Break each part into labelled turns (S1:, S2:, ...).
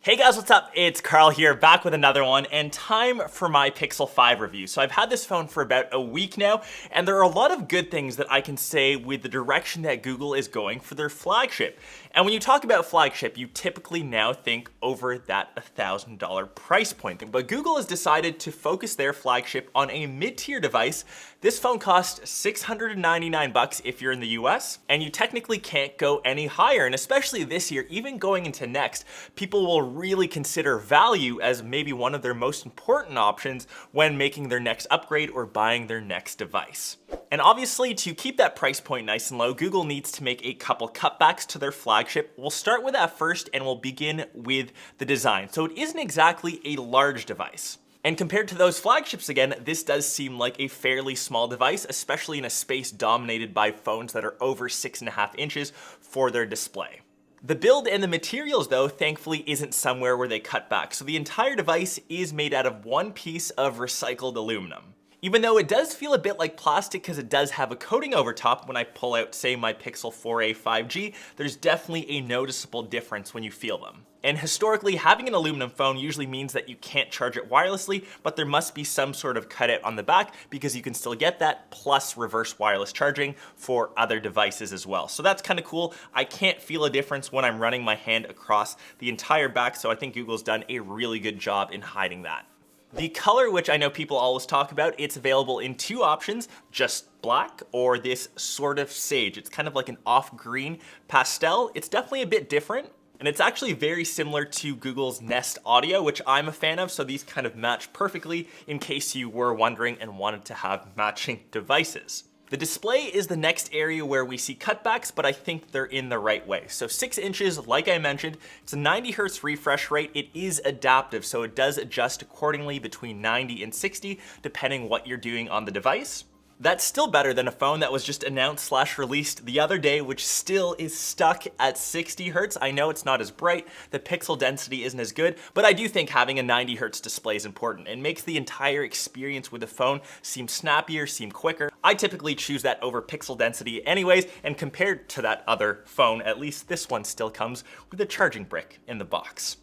S1: Hey guys, what's up? It's Carl here, back with another one, and time for my Pixel 5 review. So I've had this phone for about a week now, and there are a lot of good things that I can say with the direction that Google is going for their flagship. And when you talk about flagship, you typically now think over that $1,000 price point. But Google has decided to focus their flagship on a mid-tier device. This phone costs $699 if you're in the US, and you technically can't go any higher. And especially this year, even going into next, people will really consider value as maybe one of their most important options when making their next upgrade or buying their next device. And obviously, to keep that price point nice and low, Google needs to make a couple cutbacks to their flagship. We'll start with that first, and we'll begin with the design. So it isn't exactly a large device. And compared to those flagships again, this does seem like a fairly small device, especially in a space dominated by phones that are over 6.5 inches for their display. The build and the materials though, thankfully isn't somewhere where they cut back. So the entire device is made out of one piece of recycled aluminum. Even though it does feel a bit like plastic because it does have a coating over top, when I pull out, say, my Pixel 4a 5G, there's definitely a noticeable difference when you feel them. And historically, having an aluminum phone usually means that you can't charge it wirelessly, but there must be some sort of cutout on the back because you can still get that plus reverse wireless charging for other devices as well. So that's kind of cool. I can't feel a difference when I'm running my hand across the entire back, so I think Google's done a really good job in hiding that. The color, which I know people always talk about, it's available in two options, just black or this sort of sage. It's kind of like an off-green pastel. It's definitely a bit different. And it's actually very similar to Google's Nest Audio, which I'm a fan of, so these kind of match perfectly in case you were wondering and wanted to have matching devices. The display is the next area where we see cutbacks, but I think they're in the right way. So 6 inches, like I mentioned, it's a 90 Hz refresh rate. It is adaptive, so it does adjust accordingly between 90 and 60, depending what you're doing on the device. That's still better than a phone that was just announced / released the other day, which still is stuck at 60 Hz. I know it's not as bright, the pixel density isn't as good, but I do think having a 90 Hz display is important. It makes the entire experience with the phone seem snappier, seem quicker. I typically choose that over pixel density anyways, and compared to that other phone, at least this one still comes with a charging brick in the box.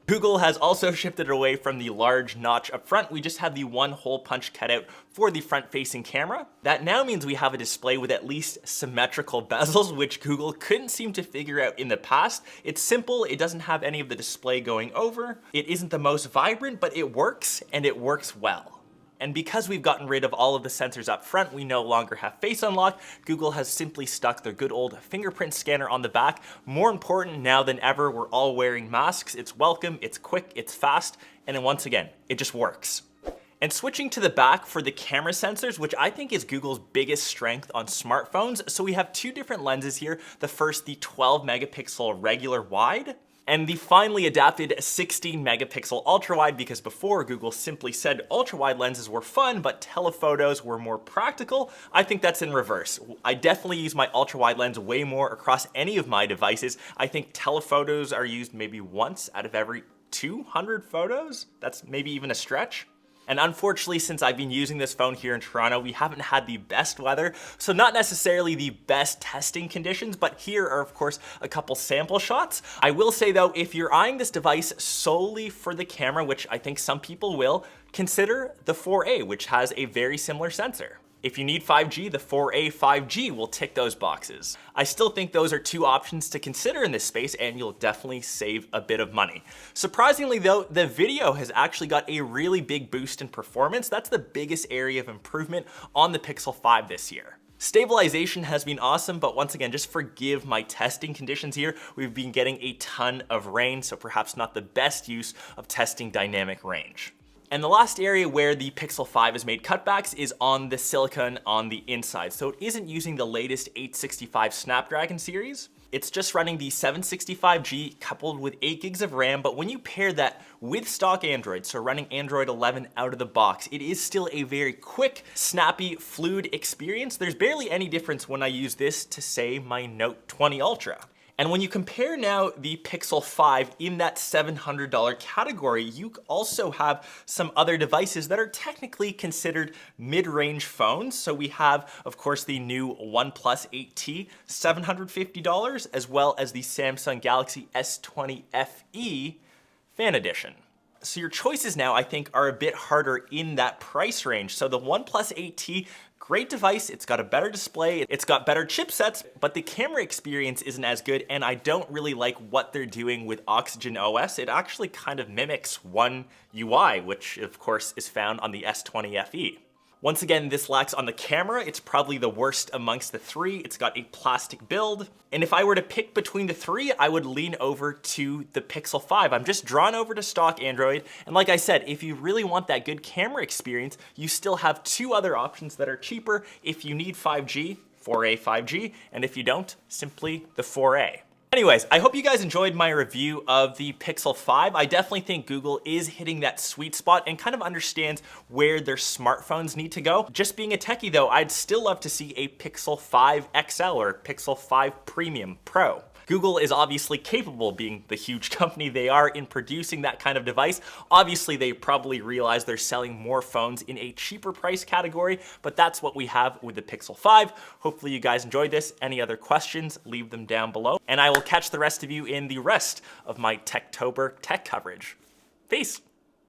S1: Google has also shifted away from the large notch up front. We just have the one hole punch cutout for the front-facing camera. That now means we have a display with at least symmetrical bezels, which Google couldn't seem to figure out in the past. It's simple, it doesn't have any of the display going over. It isn't the most vibrant, but it works, and it works well. And because we've gotten rid of all of the sensors up front, we no longer have face unlock. Google has simply stuck their good old fingerprint scanner on the back. More important now than ever, we're all wearing masks. It's welcome, it's quick, it's fast, and then once again, it just works. And switching to the back for the camera sensors, which I think is Google's biggest strength on smartphones. So we have two different lenses here. The first, the 12 megapixel regular wide, and the finally adapted 16 megapixel ultra wide, because before Google simply said ultra wide lenses were fun, but telephotos were more practical. I think that's in reverse. I definitely use my ultra wide lens way more across any of my devices. I think telephotos are used maybe once out of every 200 photos. That's maybe even a stretch. And unfortunately, since I've been using this phone here in Toronto, we haven't had the best weather, so not necessarily the best testing conditions, but here are of course a couple sample shots. I will say though, if you're eyeing this device solely for the camera, which I think some people will, consider the 4a, which has a very similar sensor. If you need 5G, the 4a 5G will tick those boxes. I still think those are two options to consider in this space, and you'll definitely save a bit of money. Surprisingly though, the video has actually got a really big boost in performance. That's the biggest area of improvement on the Pixel 5 this year. Stabilization has been awesome, but once again, just forgive my testing conditions here. We've been getting a ton of rain, so perhaps not the best use of testing dynamic range. And the last area where the Pixel 5 has made cutbacks is on the silicon on the inside. So it isn't using the latest 865 Snapdragon series. It's just running the 765G coupled with 8 gigs of RAM, but when you pair that with stock Android, so running Android 11 out of the box, it is still a very quick, snappy, fluid experience. There's barely any difference when I use this to, say, my Note 20 Ultra. And when you compare now the Pixel 5 in that $700 category, you also have some other devices that are technically considered mid-range phones. So we have, of course, the new OnePlus 8T, $750, as well as the Samsung Galaxy S20 FE, Fan Edition. So your choices now, I think, are a bit harder in that price range. So the OnePlus 8T, great device, it's got a better display, it's got better chipsets, but the camera experience isn't as good, and I don't really like what they're doing with Oxygen OS. It actually kind of mimics One UI, which of course is found on the S20 FE. Once again, this lacks on the camera. It's probably the worst amongst the three. It's got a plastic build. And if I were to pick between the three, I would lean over to the Pixel 5. I'm just drawn over to stock Android. And like I said, if you really want that good camera experience, you still have two other options that are cheaper if you need 5G, 4A 5G, and if you don't, simply the 4A. Anyways, I hope you guys enjoyed my review of the Pixel 5. I definitely think Google is hitting that sweet spot and kind of understands where their smartphones need to go. Just being a techie though, I'd still love to see a Pixel 5 XL or Pixel 5 Premium Pro. Google is obviously capable, being the huge company they are, in producing that kind of device. Obviously, they probably realize they're selling more phones in a cheaper price category, but that's what we have with the Pixel 5. Hopefully you guys enjoyed this. Any other questions, leave them down below, and I will catch the rest of you in the rest of my Techtober tech coverage. Peace.